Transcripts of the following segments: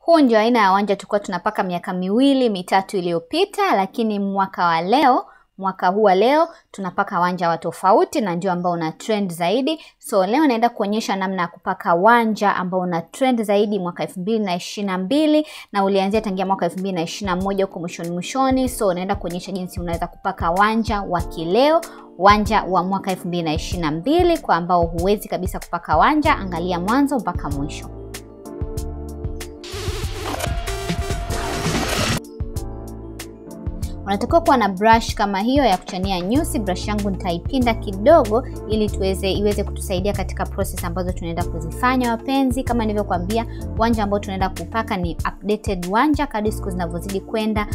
Huu ndio aina ya wanja tulikuwa tunapaka miaka 2-3 iliyopita, lakini mwaka huu wa leo tunapaka wanja wa tofauti na ndio ambao una trend zaidi. So leo naenda kuonyesha namna ya kupaka wanja ambao una trend zaidi mwaka 2022 na ulianzia tangia mwaka 2021 huko mwishoni. So naenda kuonyesha jinsi unaweza kupaka wanja wa kileo, wanja wa mwaka 2022. Kwa ambao huwezi kabisa kupaka wanja, angalia mwanzo mpaka mwisho. Unatakiwa kuwa na brush kama hiyo ya kuchania nyusi. Brush yangu nitaipinda kidogo ili iweze kutusaidia katika process ambazo tunaenda kuzifanya wapenzi. Kama nilivyokuambia, wanja ambao tunaenda kupaka ni updated wanja kadri siku zinavyozidi kwenda.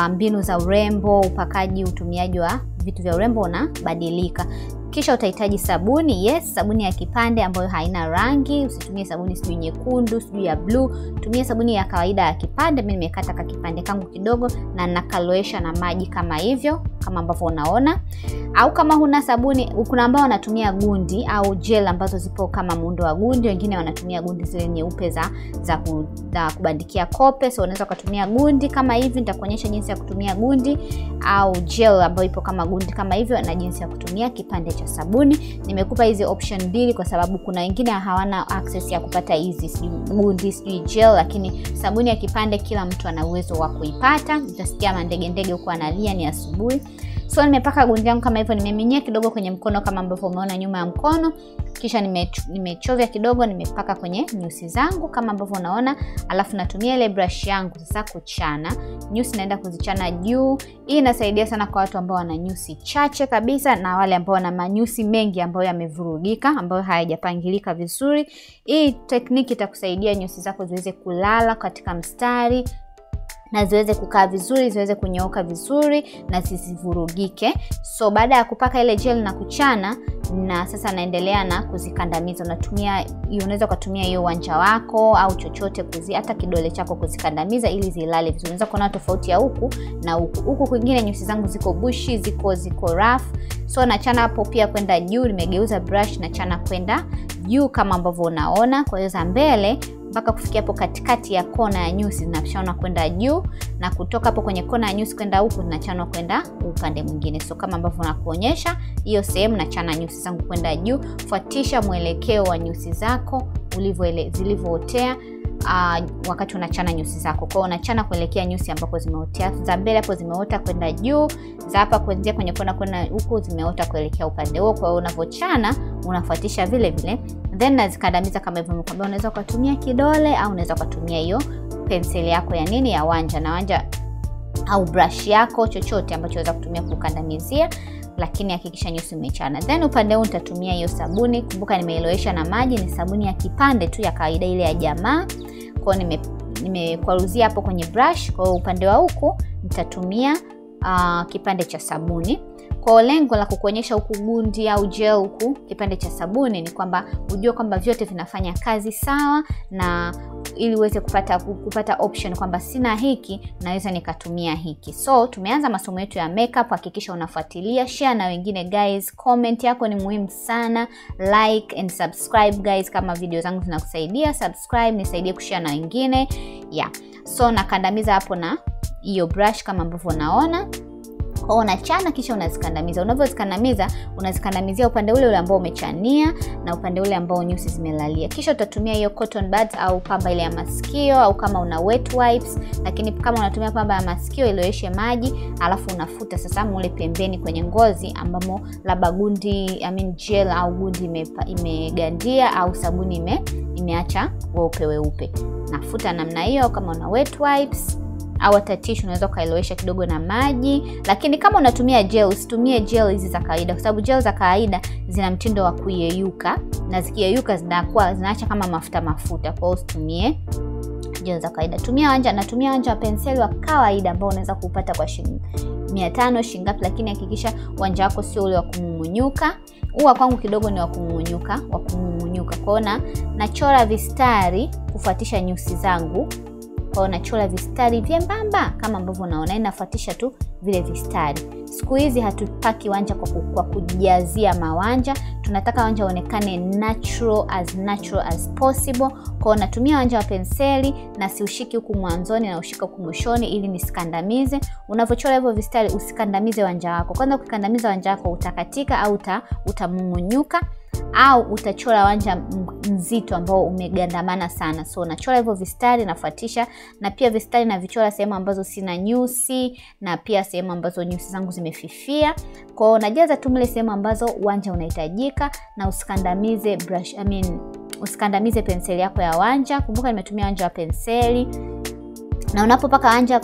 Mbinu za urembo, upakaji, utumiaji wa vitu vya urembo unabadilika. Kisha utahitaji sabuni. Yes, sabuni ya kipande ambayo haina rangi. Usitumie sabuni sijui nyekundu, sijui ya blue. Tumia sabuni ya kawaida ya kipande. Mimi nimekata ka kipande kangu kidogo na nakaloesha na maji kama hivyo, kama ambavyo unaona. Au kama huna sabuni, kuna ambao wanatumia gundi au gel ambazo zipo kama muundo wa gundi, wengine wanatumia gundi zile nyeupe za kubandikia kope. So unaweza kutumia gundi kama hivi. Nitakuonyesha jinsi ya kutumia gundi au gel ambayo ipo kama gundi kama hivyo, na jinsi ya kutumia kipande cha sabuni. Nimekupa hizi option mbili kwa sababu kuna wengine hawana access ya kupata hizi gundi sijui gel, lakini sabuni ya kipande kila mtu ana uwezo wa kuipata. Utasikia mandege huko analia, ni asubuhi. So nimepaka gundi yangu kama hivyo, nimeminyia kidogo kwenye mkono kama ambavyo umeona nyuma ya mkono. Kisha nimechovya kidogo, nimepaka kwenye nyusi zangu kama ambavyo unaona. Alafu natumia ile brush yangu sasa kuchana nyusi, naenda kuzichana juu. Hii inasaidia sana kwa watu ambao wana nyusi chache kabisa na wale ambao wana manyusi mengi ambayo yamevurugika, ambayo hayajapangilika vizuri. Hii technique itakusaidia nyusi zako ziweze kulala katika mstari na ziweze kukaa vizuri, ziweze kunyooka vizuri na zisivurugike. So baada ya kupaka ile gel na kuchana, na sasa naendelea na kuzikandamiza. Unaweza kutumia hiyo wanja wako au chochote hata kidole chako kuzikandamiza ili zilale vizuri. Unaweza kuona tofauti ya huku na huku. Huku kwingine nyusi zangu ziko bushy, ziko rough. So nachana hapo pia kwenda juu, nimegeuza brush na chana kwenda juu kama ambavyo unaona. Kwa hiyo za mbele mpaka kufikia hapo katikati ya kona ya nyusi zinachanwa kwenda juu, na kutoka hapo kwenye kona ya nyusi kwenda huku zinachanwa kwenda upande mwingine. So kama ambavyo nakuonyesha hiyo sehemu, nachana nyusi zangu kwenda juu. Fuatisha mwelekeo wa nyusi zako zilivootea wakati unachana nyusi zako. Kwa hiyo unachana kuelekea nyusi ambapo zimeotea. Za mbele hapo zimeota kwenda juu, za hapa kuanzia kwenye kona kwenda huku zimeota kuelekea upande huo. Kwa hiyo unavochana unafuatisha vile vile, then nazikandamiza kama hivyo. Nimekwambia unaweza kutumia kidole au unaweza kutumia hiyo penseli yako ya wanja na wanja au brush yako, chochote ambacho unaweza kutumia kukandamizia, lakini hakikisha nyusi umechana. Then upande huu nitatumia hiyo sabuni. Kumbuka nimeilowesha na maji, ni sabuni ya kipande tu ya kawaida ile ya jamaa. Kwa hiyo nimekwaruzia hapo kwenye brush. Kwa upande wa huku nitatumia kipande cha sabuni. Kwa lengo la kukuonyesha huku gundi au gel huku kipande cha sabuni ni kwamba ujue kwamba vyote vinafanya kazi sawa, na ili uweze kupata option kwamba sina hiki naweza nikatumia hiki. So tumeanza masomo yetu ya makeup. Hakikisha unafuatilia, share na wengine guys. Comment yako ni muhimu sana. Like and subscribe guys, kama video zangu zinakusaidia. Subscribe nisaidie kushare na wengine. So nakandamiza hapo na hiyo brush kama ambavyo unaona. Kwa unachana kisha unazikandamiza. Unavyozikandamiza, unazikandamizia upande ule ambao umechania na upande ule ambao nyusi zimelalia. Kisha utatumia hiyo cotton buds au pamba ile ya masikio, au kama una wet wipes. Lakini kama unatumia pamba ya masikio, iloweshe maji, alafu unafuta sasa mule pembeni kwenye ngozi ambamo labda gel au gundi imegandia au sabuni imeacha weupe. Nafuta namna hiyo. Kama una wet wipes au hata tissue unaweza kailowesha kidogo na maji. Lakini kama unatumia gel, usitumie gel hizi za kawaida, kwa sababu gel za kawaida zina mtindo wa kuyeyuka, na zikiyeyuka zinaacha kama mafuta. Kwa hiyo usitumie gel za kawaida. Natumia wanja wa penseli wa kawaida ambao unaweza kupata kwa shilingi 500 shingapi, lakini hakikisha wanja wako sio ule wa kumumunyuka. Huwa kwangu kidogo ni wa kumumunyuka. Kwa hiyo nachora vistari kufuatisha nyusi zangu. Kwa Kwa hiyo nachora vistari vyembamba kama ambavyo unaona, inafuatisha tu vile vistari. Siku hizi hatupaki wanja kwa kujazia mawanja. Tunataka wanja uonekane natural as possible. Kwa hiyo natumia wanja wa penseli na siushiki huku mwanzoni na ushika huku mwishoni ili nisikandamize. Unavochora hivyo vistari usikandamize wanja wako. Kwanza ukikandamiza wanja wako utakatika au utamumunyuka au utachora wanja mzito ambao umegandamana sana. So nachora hivyo vistari nafuatisha, na pia vistari na vichora sehemu ambazo sina nyusi na pia sehemu ambazo nyusi zangu zimefifia. Kwa hiyo najaza tu mle sehemu ambazo wanja unahitajika na usikandamize usikandamize penseli yako ya wanja. Kumbuka nimetumia wanja wa penseli. Na unapopaka wanja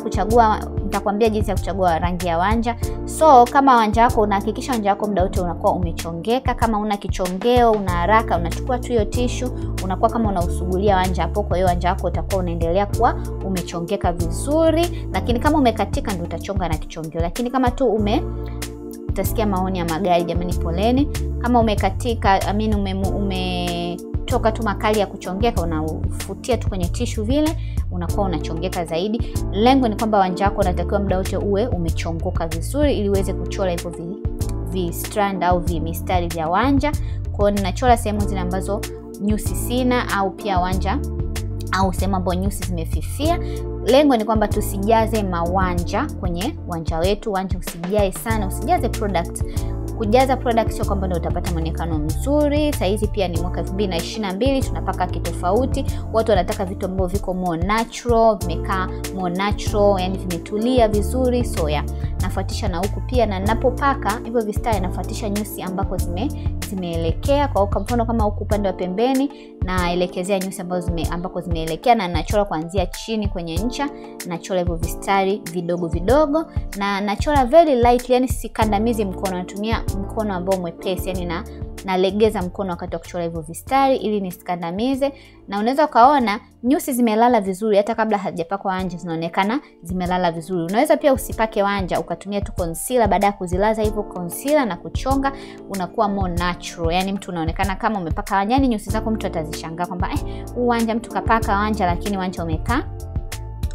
nitakwambia jinsi ya kuchagua rangi ya wanja. So kama wanja wako unahakikisha wanja wako muda wote unakuwa umechongeka. Kama una kichongeo, una haraka, unachukua tu hiyo tissue, unakuwa kama unausugulia wanja hapo. Kwa hiyo wanja wako utakuwa unaendelea kuwa umechongeka vizuri. Lakini kama umekatika ndio utachonga na kichongeo. Lakini kama tu utasikia maoni ya magari, jamani poleni. Kama umekatika, umetoka tu makali ya kuchongeka, unafutia tu kwenye tissue vile, unakuwa unachongeka zaidi. Lengo ni kwamba wanja wako unatakiwa muda wote uwe umechongoka vizuri ili uweze kuchora hivyo strand au mistari vya wanja. Kwa hiyo ninachora sehemu zile ambazo nyusi sina au pia wanja au sehemu ambazo nyusi zimefifia. Lengo ni kwamba tusijaze mawanja kwenye wanja wetu. Wanja usijaze sana, usijaze product. Kujaza product sio kwamba ndio utapata muonekano mzuri. Sasa hizi pia ni mwaka 2022, tunapaka kitofauti. Watu wanataka vitu ambavyo viko more natural, vimekaa more natural, yani vimetulia vizuri. So nafuatisha na huku pia, na ninapopaka hivyo vistari nafuatisha nyusi ambako zimeelekea. Kwa mfano kama huku upande wa pembeni naelekezea nyusi ambako zimeelekea, na nachora kuanzia chini kwenye ncha, nachora hivyo vistari vidogo vidogo, na nachora very lightly, yani sikandamizi mkono, natumia mkono ambao mwepesi, yani nalegeza mkono wakati wa kuchora hivyo vistari ili nisikandamize. Na unaweza kaona nyusi zimelala vizuri hata kabla hajapakwa wanja, zinaonekana zimelala vizuri. Unaweza pia usipake wanja ukatumia tu concealer baada ya kuzilaza hivyo concealer na kuchonga, unakuwa more natural. Yani mtu unaonekana kama umepaka wanja, yani nyusi zako mtu atazishangaa kwamba huu wanja mtu kapaka wanja lakini wanja umekaa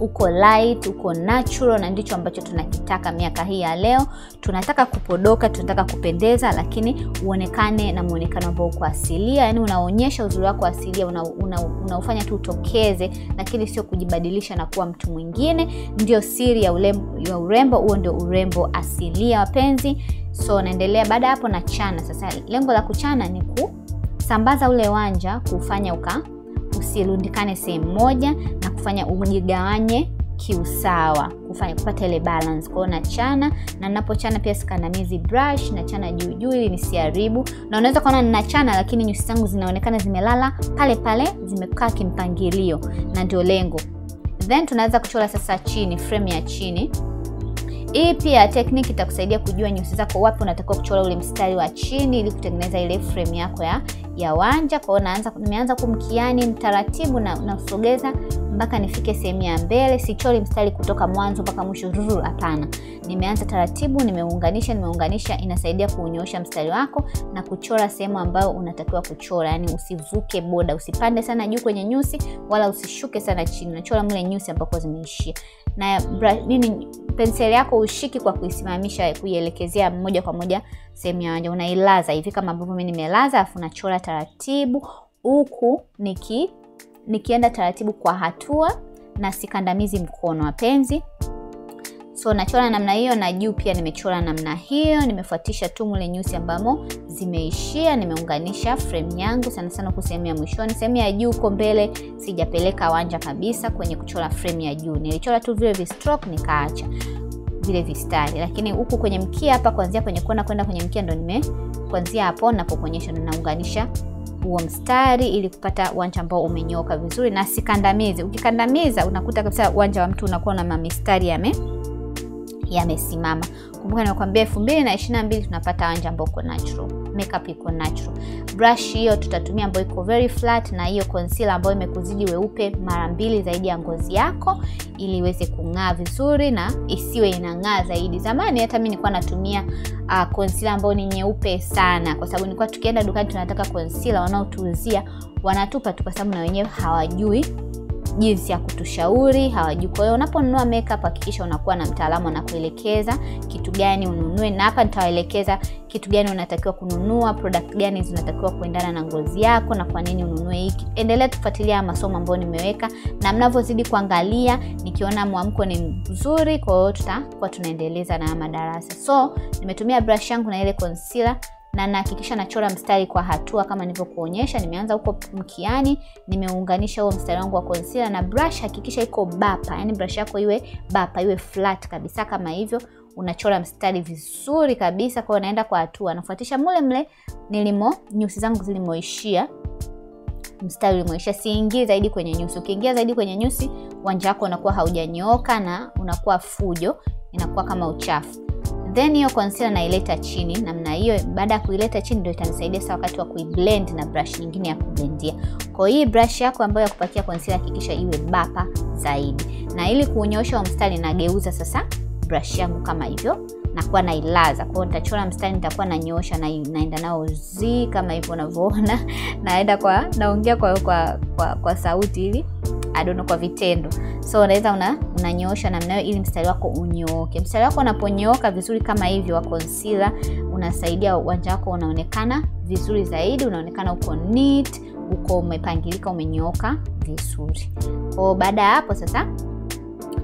uko light, uko natural, na ndicho ambacho tunakitaka miaka hii ya leo. Tunataka kupodoka, tunataka kupendeza, lakini uonekane na muonekano ambao uko asilia. Yani unaonyesha uzuri wako asilia, unaufanya tu utokeze, lakini sio kujibadilisha na kuwa mtu mwingine. Ndio siri ya urembo, huo ndio urembo asilia wapenzi. So naendelea baada hapo na chana. Sasa lengo la kuchana ni kusambaza ule wanja, kufanya usirundikane sehemu moja na kufanya ujigawanye kiusawa, kupata ile balance. Kwa hiyo nachana, na ninapochana pia sikandamizi brush, nachana juu ili nisiharibu. Na unaweza kuona ninachana lakini nyusi zangu zinaonekana zimelala pale, zimekaa kimpangilio, na ndio lengo. Then tunaanza kuchora sasa chini, frame ya chini. Hii pia technique itakusaidia kujua nyusi zako wapi unatakiwa kuchora ule mstari wa chini ili kutengeneza ile frame yako ya wanja. Kwa hiyo nimeanza kumkiani mtaratibu na usogeza mpaka nifike sehemu ya mbele. Sichori mstari kutoka mwanzo mpaka mwisho, hapana. Nimeanza taratibu, nimeunganisha. Inasaidia kuunyoosha mstari wako na kuchora sehemu ambayo unatakiwa kuchora. Yani usivuke boda, usipande sana juu kwenye nyusi wala usishuke sana chini. Unachora mle nyusi ambako zimeishia. Na penseli yako ushiki kwa kuisimamisha, kuielekezea moja kwa moja sehemu ya wanja. Unailaza hivi kama ambavyo mimi nimelaza, afu nachora taratibu huku nikienda taratibu kwa hatua na sikandamizi mkono wapenzi. So nachora namna hiyo, na juu pia nimechora namna hiyo. Nimefuatisha tu mule nyusi ambamo zimeishia, nimeunganisha frame yangu sana kwa sehemu ya mwishoni. Sehemu ya juu uko mbele sijapeleka wanja kabisa kwenye kuchora frame ya juu. Nilichora tu vile stroke nikaacha vile vistari. Lakini huku kwenye mkia hapa, kuanzia kwenye kona kwenda kwenye mkia, ndo kuanzia hapo napoponyesha ndo naunganisha huo mstari ili kupata wanja ambao umenyoka vizuri na sikandamizi. Ukikandamiza unakuta kabisa wanja wa mtu unakuwa na mistari yamesimama. Kumbuka nimekwambia 2022 tunapata wanja ambao uko natural, makeup iko natural. Brush hiyo tutatumia ambayo iko very flat, na hiyo concealer ambayo imekuzidi weupe mara 2 zaidi ya ngozi yako ili iweze kung'aa vizuri na isiwe inang'aa zaidi. Zamani hata mimi nilikuwa natumia concealer ambayo ni nyeupe sana, kwa sababu nilikuwa tukienda dukani tunataka concealer, wanaotuuzia wanatupa tu kwa sababu na wenyewe hawajui jinsi ya kutushauri, hawajui. Kwa hiyo unaponunua makeup hakikisha unakuwa na mtaalamu anakuelekeza kitu gani ununue, na hapa nitawaelekeza kitu gani unatakiwa kununua, product gani zinatakiwa kuendana na ngozi yako na kwa nini ununue hiki. Endelea kufuatilia masomo ambayo nimeweka, na mnavozidi kuangalia nikiona mwamko ni mzuri, kwa hiyo tutakuwa tunaendeleza na madarasa. So nimetumia brush yangu na ile concealer na nahakikisha nachora mstari kwa hatua kama nilivyokuonyesha. Nimeanza huko mkiani, nimeunganisha huo mstari wangu wa concealer na brush. Hakikisha iko bapa, yani brush yako iwe bapa, iwe flat kabisa kama hivyo. Unachora mstari vizuri kabisa. Kwa hiyo naenda kwa hatua, nafuatisha mule nyusi zangu zilimoishia, mstari ulimoishia. Siingii zaidi kwenye nyusi. Ukiingia zaidi kwenye nyusi, wanja wako unakuwa haujanyooka na unakuwa fujo, inakuwa kama uchafu. Then hiyo concealer naileta chini namna hiyo. Baada ya kuileta chini ndio itanisaidia sasa wakati wa kuiblend na brush nyingine ya kublendia. Kwa hiyo hii brush yako ambayo ya kupakia concealer hakikisha iwe bapa zaidi. Na ili kuunyosha mstari nageuza sasa brush yangu kama hivyo, na kwa nailaza. Kwa hiyo nitachora mstari, nitakuwa nanyoosha na naenda nao zi kama hivyo unavyoona. Naenda naongea kwa sauti ili kwa vitendo. So unaweza unanyoosha namna hiyo ili mstari wako unyooke. Mstari wako unaponyooka vizuri kama hivyo wa concealer, unasaidia wanja wako unaonekana vizuri zaidi, unaonekana uko neat, uko umepangilika, umenyooka vizuri. Kwa baada ya hapo sasa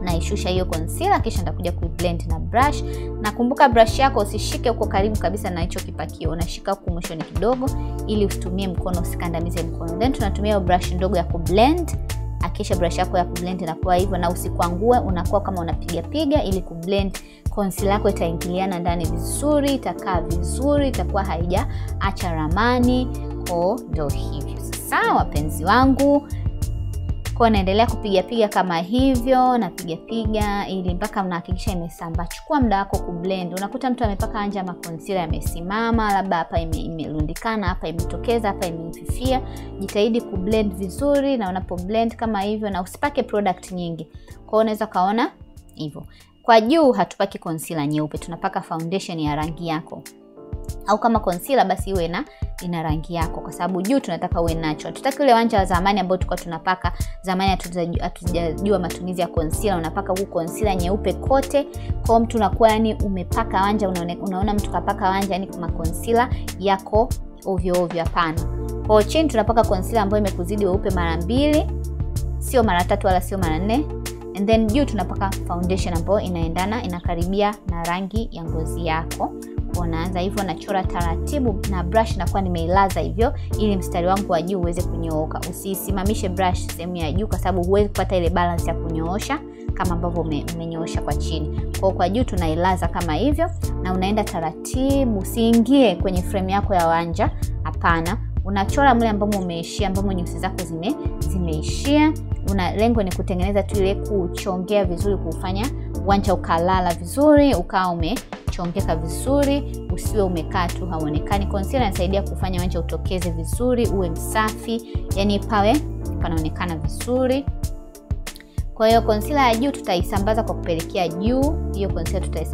naishusha hiyo concealer, kisha nitakuja kuiblend na brush. Na kumbuka brush yako usishike huko karibu kabisa na hicho kipakio. Unashika huko mwishoni kidogo ili usitumie mkono, usikandamize mkono. Then tunatumia brush ndogo ya kublend. Hakikisha brush yako ya kublend inakuwa hivyo na usikwangue, unakuwa kama unapiga ili kublend. Concealer yako itaingiliana ndani vizuri, itakaa vizuri, itakuwa haijaacha ramani. Kwa ndio hivyo. Sasa wapenzi wangu, kwa naendelea kupiga kama hivyo, napiga ili mpaka unahakikisha imesamba. Chukua muda wako kublend. Unakuta mtu amepaka anja ma concealer yamesimama, labda hapa imerundikana, hapa imetokeza, hapa imefifia. Jitahidi kublend vizuri, na unapo blend kama hivyo, na usipake product nyingi. Kwa hiyo unaweza kaona hivyo. Kwa juu hatupaki concealer nyeupe, tunapaka foundation ya rangi yako. Au kama concealer basi iwe ina rangi yako, kwa sababu juu tunataka uwe natural. Tutaki ule wanja wa zamani ambao tulikuwa tunapaka zamani, hatujajua matumizi ya concealer. Unapaka huko concealer nyeupe kote, kwa mtu unakuwa yani umepaka wanja, unaona mtu kapaka wanja yani kama concealer yako ovyo. Hapana. Kwa chini tunapaka concealer ambayo imekuzidi weupe mara 2, sio mara 3 wala sio mara 4. And then juu tunapaka foundation ambayo inakaribia na rangi ya ngozi yako. Unaanza hivyo, nachora taratibu na brush nakuwa nimeilaza hivyo ili mstari wangu wa juu uweze kunyooka. Usisimamishe brush sehemu ya juu, kwa sababu huwezi kupata ile balance ya kunyoosha kama ambavyo umenyoosha kwa chini. Kwa juu tunailaza kama hivyo, na unaenda taratibu. Usiingie kwenye frame yako ya wanja, hapana. Unachora mle ambapo umeishia, ambapo nyusi zako zimeishia. Lengo ni kutengeneza tu ile kuchongea vizuri, kufanya wanja ukalala vizuri, ukawa umechongeka vizuri, usiwe umekaa tu haonekani. Concealer inasaidia kufanya wanja utokeze vizuri, uwe msafi, yani pawe panaonekana vizuri. Kwa hiyo concealer ya juu tutaisambaza kwa kupelekea juu. Hiyo concealer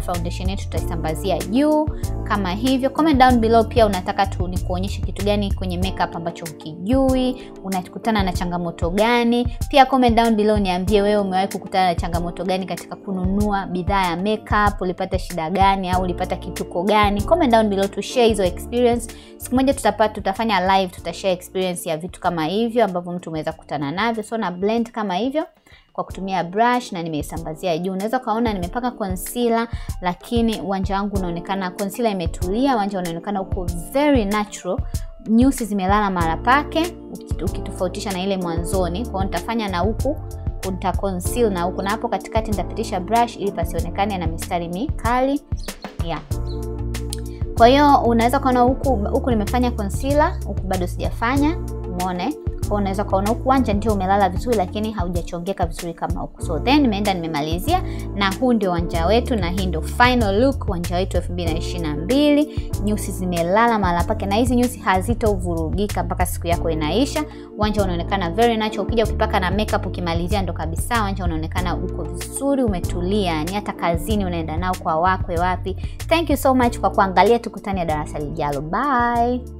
foundation yetu tutaisambazia juu kama hivyo. Comment down below pia unataka nikuonyeshe kitu gani kwenye makeup ambacho ukijui, unakutana na changamoto gani. Pia comment down below niambie wewe umewahi kukutana na changamoto gani katika kununua bidhaa ya makeup, ulipata shida gani au ulipata kituko gani. Comment down below to share hizo experience. Siku moja tutafanya live, tutashare experience ya vitu kama hivyo ambavyo mtu umeweza kukutana navyo. So na blend kama hivyo kwa kutumia brush na nimeisambazia juu. Unaweza kaona nimepaka concealer, lakini wanja wangu unaonekana concealer imetulia, wanja unaonekana uko very natural. Nyusi zimelala mara pake ukitofautisha na ile mwanzoni. Kwa hiyo nitafanya na huku nita conceal na huku, na hapo katikati nitapitisha brush ili pasionekane na mistari mikali. Kwa hiyo unaweza kaona huku nimefanya concealer, huku bado sijafanya. Umeona? Kwa unaweza kaona huku wanja ndio umelala vizuri, lakini haujachongeka vizuri kama huku. So then nimemalizia, na huu ndio wanja wetu, na hii ndio final look wanja wetu 2022. Nyusi zimelala mahali pake, na hizi nyusi hazitovurugika mpaka siku yako inaisha. Wanja unaonekana very natural. Ukija ukipaka na makeup ukimalizia ndo kabisa wanja unaonekana uko vizuri, umetulia. Ni hata kazini unaenda nao kwa wakwe wapi. Thank you so much kwa kuangalia. Tukutane darasa lijalo. Bye.